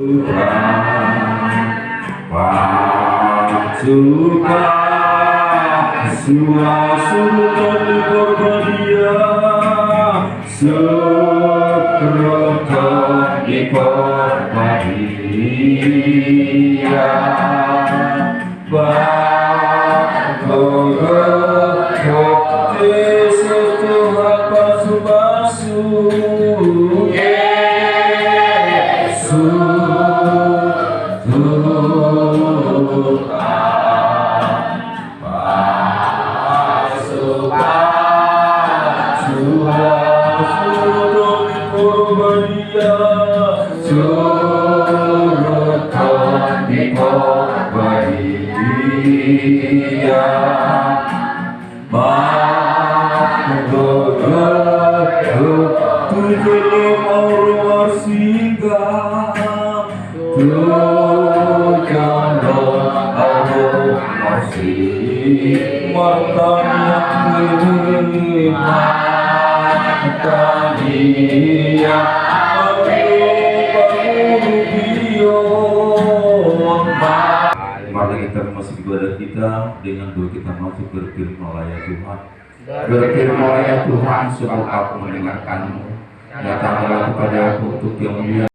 Pasuka suasana di korbadia sekrota di korbadia bagoro Yesus Tuhan pasu-pasu Mari kita masuk ibadah kita dengan doa kita masuk berfirman ya Tuhan. Berfirman ya Tuhan, sebab aku mendengarkanmu. Datanglah kepada aku untuk yang mulia.